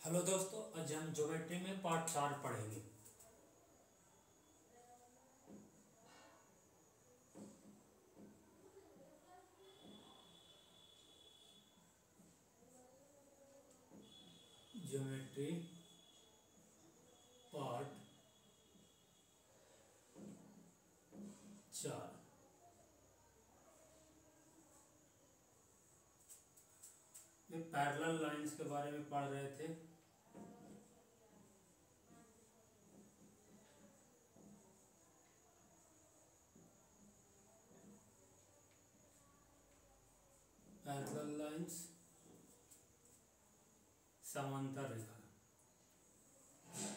Hello दोस्तों, आज हम ज्योमेट्री में पार्ट 4 पढ़ेंगे। Geometry part 4। में पैरेलल लाइंस के बारे में पढ़ रहे थे। पैरेलल लाइंस, समांतर रेखा।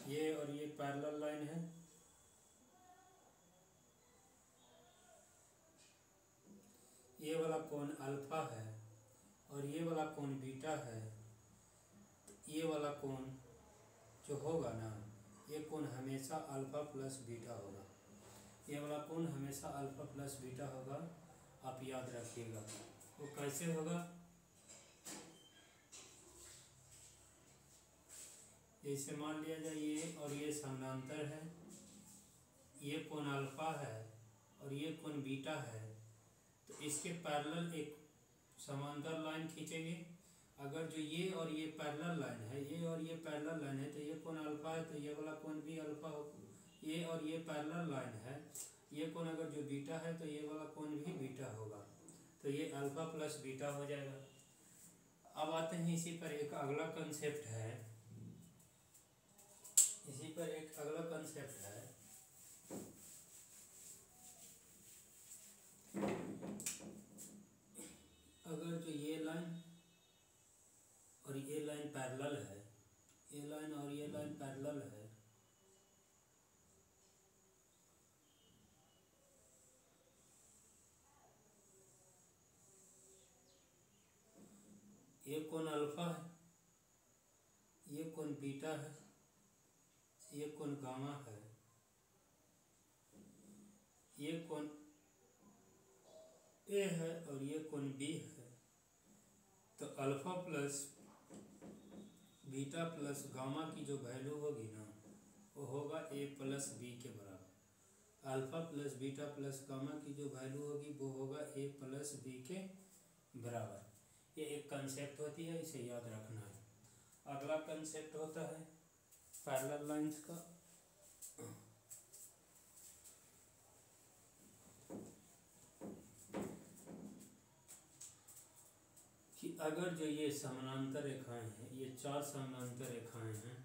ये और ये पैरेलल लाइन है। ये वाला कोण अल्फा है और ये वाला कोण बीटा है। तो ये वाला कोण जो होगा ना, ये कोण हमेशा अल्फा प्लस बीटा होगा। ये वाला कोण हमेशा अल्फा प्लस बीटा होगा, आप याद रखिएगा। वो कैसे होगा? जैसे मान लिया जाए ये और ये समानांतर है, ये कोण अल्फा है और ये कोण बीटा है, तो इसके पैरेलल एक समांतर लाइन खींचेंगे। अगर जो ये और ये पैरेलल लाइन है, ये और ये पैरेलल लाइन है, तो ये कोण अल्फा है तो ये वाला कोण भी अल्फा हो। ये और ये पैरेलल लाइन है, ये कोण अगर जो बीटा है तो ये वाला कोण भी बीटा होगा, तो ये अल्फा प्लस बीटा हो जाएगा। अब आते हैं इसी पर एक अगला कंसेप्ट है। इसी पर एक अगला कंसेप्ट है। अगर जो ये लाइन और ये लाइन पैरेलल है, ये लाइन और ये लाइन पैरेलल है, ये कोण अल्फा है, ये कोण बीटा है, ये कोण गामा है, ये कोण ए है और ये कोण बी है। तो alpha plus beta plus gamma की जो वैल्यू होगी ना, वो होगा ए प्लस बी के बराबर। Alpha plus beta plus gamma की जो वैल्यू होगी वो होगा ए प्लस बी के बराबर। ये एक कंसेप्ट होती है, इसे याद रखना है। अगला कंसेप्ट होता है पैरेलल लाइंस का। कि अगर जो ये समानांतर रेखाएं हैं, ये 4 समानांतर रेखाएं हैं,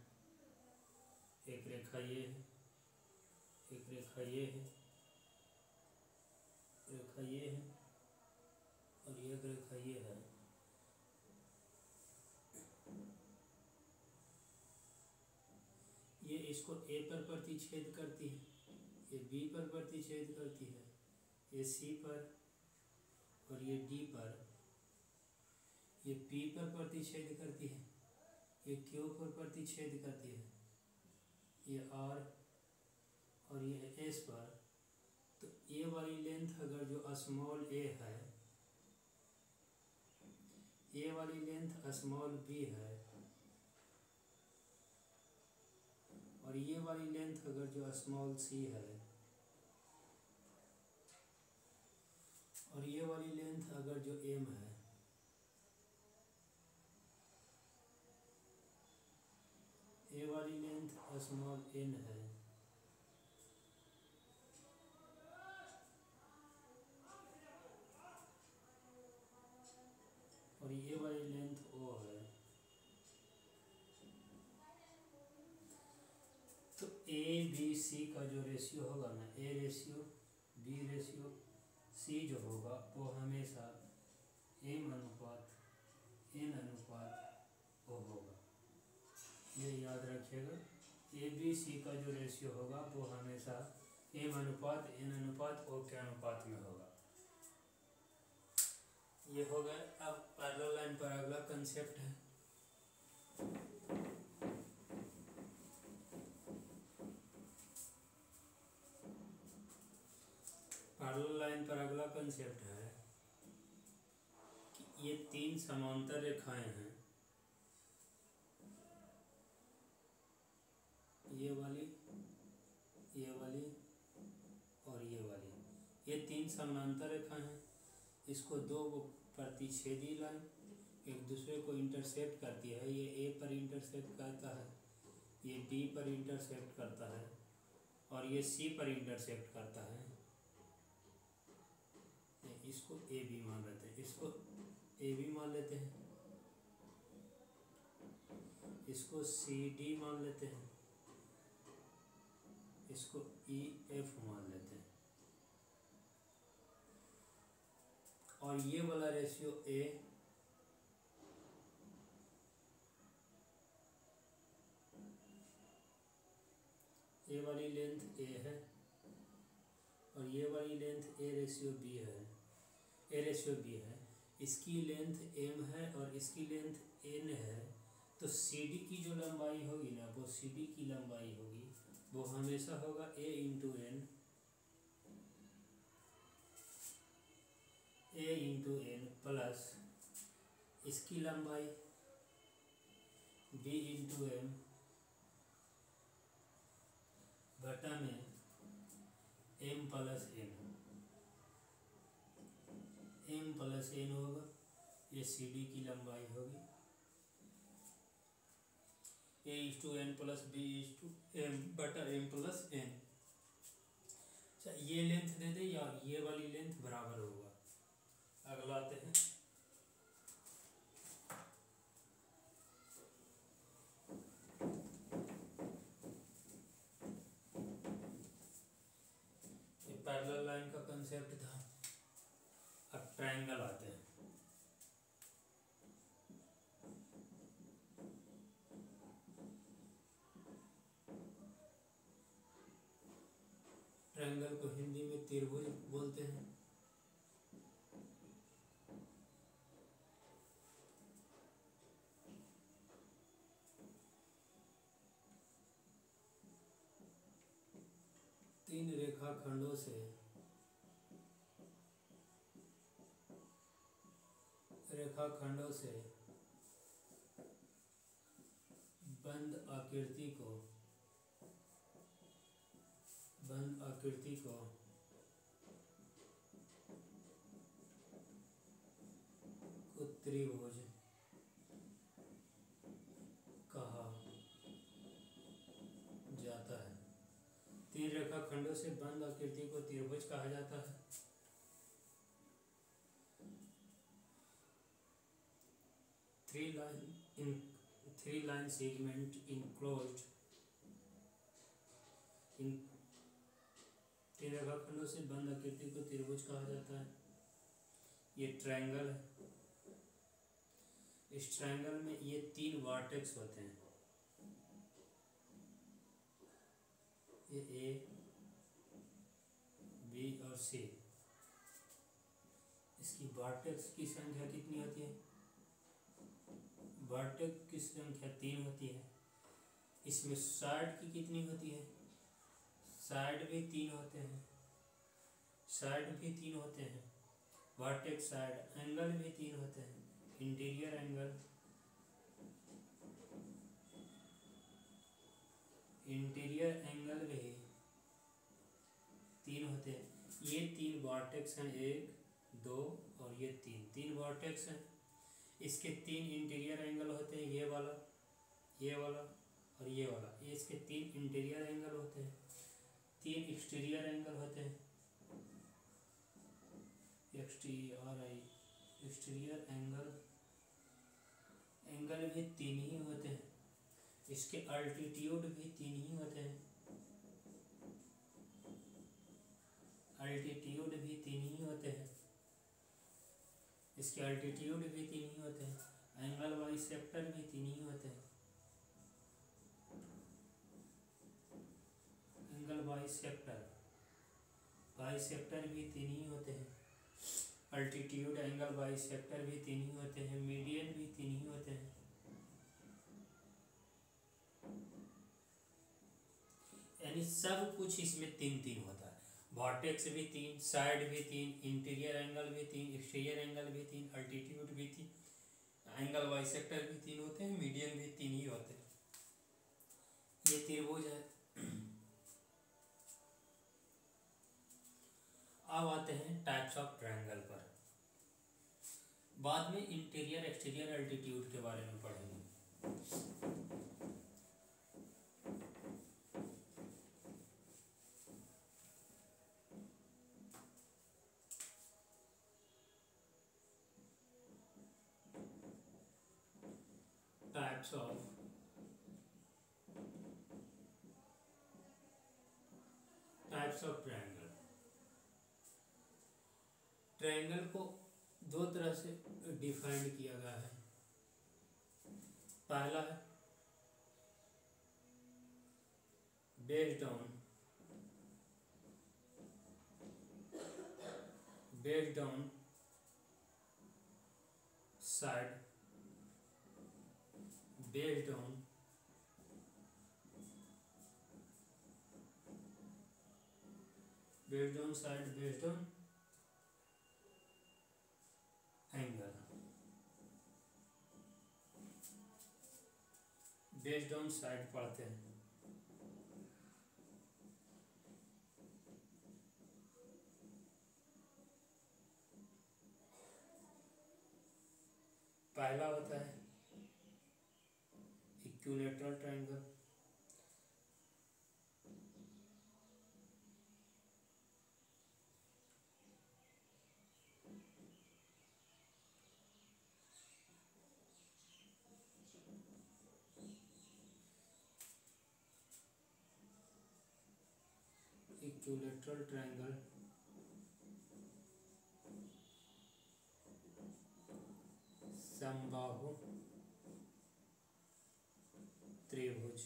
एक रेखा ये है, एक रेखा ये है, रेखा ये है और एक रेखा ये है। ये इसको ए पर प्रतिच्छेद करती है, ये बी पर प्रतिच्छेद करती है, ये सी पर और ये डी पर, ये पी पर प्रतिच्छेद करती है, ये क्यू पर प्रतिच्छेद करती है, ये आर और ये एस पर। तो ए वाली लेंथ अगर जो स्मॉल ए है, ए वाली लेंथ स्मॉल बी है और ये वाली लेंथ अगर जो स्मॉल सी है और ये वाली लेंथ अगर जो एम है, ए वाली लेंथ स्मॉल एन है और ये वाली लेंथ ओ है, तो ए बी सी का जो रेशियो होगा ना, A ratio B ratio C जो होगा वो हमेशा एम अनुपात एन अनुपात ओ होगा। ये याद रखिएगा, ए बी सी का जो रेशियो होगा वो हमेशा एम अनुपात एन अनुपात ओ के अनुपात में होगा। ये हो गया। अब पैरेलल लाइन पर अगला कंसेप्ट है। पैरेलल लाइन पर अगला कंसेप्ट है कि ये 3 समांतर रेखाएं हैं, तीन समानांतर रेखा हैं, इसको दो प्रतिच्छेदी लाइन एक दूसरे को इंटरसेक्ट करती है। ये ए पर इंटरसेक्ट करता है, ये बी पर इंटरसेक्ट करता है और ये सी पर इंटरसेक्ट करता है। इसको ए बी मान लेते हैं, इसको ए बी मान लेते हैं, इसको सी डी मान लेते हैं, इसको ई एफ मान लेते हैं। और ये वाला रेशियो ए वाली लेंथ ए है और ये वाली लेंथ ए रेशियो बी है, इसकी लेंथ एम है और इसकी लेंथ एन है। तो सी डी की जो लंबाई होगी ना, वो सी डी की लंबाई होगी, वो हमेशा होगा ए इंटू एन प्लस इसकी लंबाई बी इंटू एम घटा में एम प्लस एन होगा। ये सी डी की लंबाई होगी, A is to N plus B is to M बटा एम प्लस एन। अच्छा, ये लेंथ दे दे या ये वाली लेंथ बराबर होगा। अगला आते हैं, ये पैरेलल लाइन का कंसेप्ट था। अब ट्रायंगल आते हैं। ट्रायंगल को हिंदी में त्रिभुज बोलते हैं। तीन रेखाखंडों से बंद आकृति को त्रिभुज कहा जाता है। तीन रेखाखंडों से बंद आकृति को त्रिभुज कहा जाता है। Three line segment enclosed in तीन रेखाखंडों से बंद आकृति को त्रिभुज कहा जाता है। ये ट्रायंगल है। इस ट्रायंगल में ये तीन वर्टेक्स होते हैं, ये ए बी और सी। इसकी वर्टेक्स की संख्या कितनी होती है? वर्टेक्स की संख्या 3 होती है। इसमें साइड की कितनी होती है? साइड भी 3 होते हैं। वर्टेक्स साइड एंगल भी 3 होते हैं। इंटीरियर एंगल भी 3 होते हैं। ये 3 वर्टेक्स हैं, 1 2 और ये 3 वर्टेक्स हैं। इसके 3 इंटीरियर एंगल होते हैं, ये वाला और ये वाला। ये इसके 3 इंटीरियर एंगल होते हैं। 3 एक्सटीरियर एंगल होते हैं, एक्सटीरियर एंगल भी 3 ही होते हैं। इसके अल्टीट्यूड भी 3 ही होते हैं। इसके अल्टीट्यूड भी 3 ही होते हैं। एंगल बाइसेक्टर भी 3 ही होते हैं। एंगल बाइसेक्टर भी 3 ही होते हैं। अल्टीट्यूड एंगल बाइसेक्टर भी 3 ही होते हैं। मीडियन भी 3 ही होते हैं। यानी सब कुछ इसमें 3 होता है। वर्टेक्स भी 3, साइड भी 3, इंटीरियर एंगल भी 3, एक्सटीरियर एंगल भी 3, अल्टीट्यूड भी 3, एंगल बाइसेक्टर भी 3 होते हैं। मीडियन भी 3 ही होते हैं। ये त्रिभुज है। अब आते हैं टाइप्स ऑफ ट्रायंगल पर। बाद में इंटीरियर एक्सटीरियर एल्टीट्यूड के बारे में पढ़ेंगे। Types of triangle. ट्रायंगल को दो तरह से डिफाइंड किया गया है। पहला है based on side, based on side, based on angle. Based on side पढ़ते हैं। पहला होता है इक्विलैटरल ट्रायंगल। इक्विलैटरल ट्रायंगल समबाहु त्रिभुज।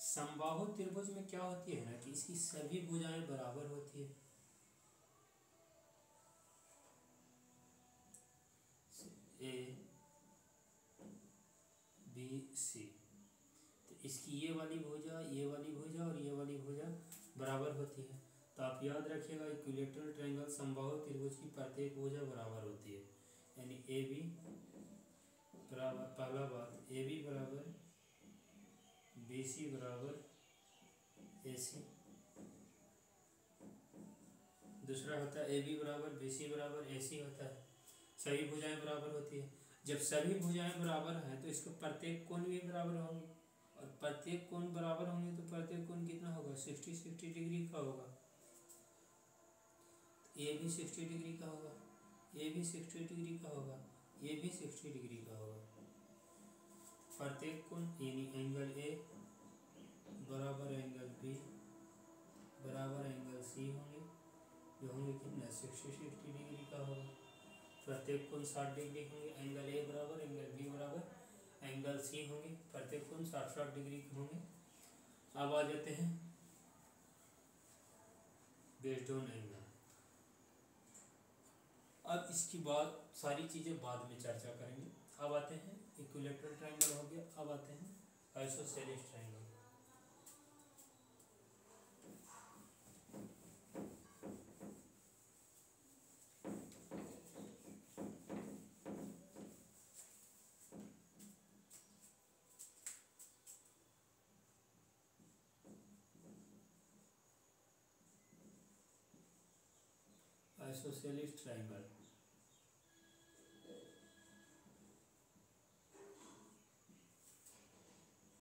समबाहु त्रिभुज में क्या होती है ना कि इसकी सभी भुजाएं बराबर होती है। ए बी सी, तो इसकी ये वाली भुजा, ये वाली भुजा और ये वाली भुजा बराबर होती है। तो आप याद रखिएगा इक्विलैटरल ट्रायंगल समबाहु त्रिभुज की प्रत्येक भुजा बराबर होती है। यानी ए बी बराबर, पहला बात ए बी बराबर बी सी बराबर ए सी। दूसरा होता है ए बी बराबर बी सी बराबर ए सी होता है। सभी भुजाएं बराबर होती है। जब सभी भुजाएं बराबर हैं तो इसको प्रत्येक कोण भी बराबर होंगे, और प्रत्येक कोण बराबर होंगे तो प्रत्येक कोण कितना होगा? 60 डिग्री का होगा। ए भी 60 डिग्री का होगा, ए भी 60 डिग्री का होगा, ये भी 60 डिग्री का होगा। प्रत्येक कोण यानी एंगल ए बराबर एंगल बी बराबर एंगल सी होंगे, जो होंगे कितना? 60 डिग्री का होगा। प्रत्येक कोण 60 डिग्री होंगे। एंगल ए बराबर एंगल बी बराबर एंगल सी होंगे। प्रत्येक कोण 60 डिग्री के होंगे। अब आ जाते हैं बेस्ड ऑन एंगल। अब इसकी बाद सारी चीज़ें बाद में चर्चा करेंगे। अब आते हैं इक्विलैटरल ट्रायंगल हो गया। अब आते हैं आइसोसेलेस ट्रायंगल। Isosceles triangle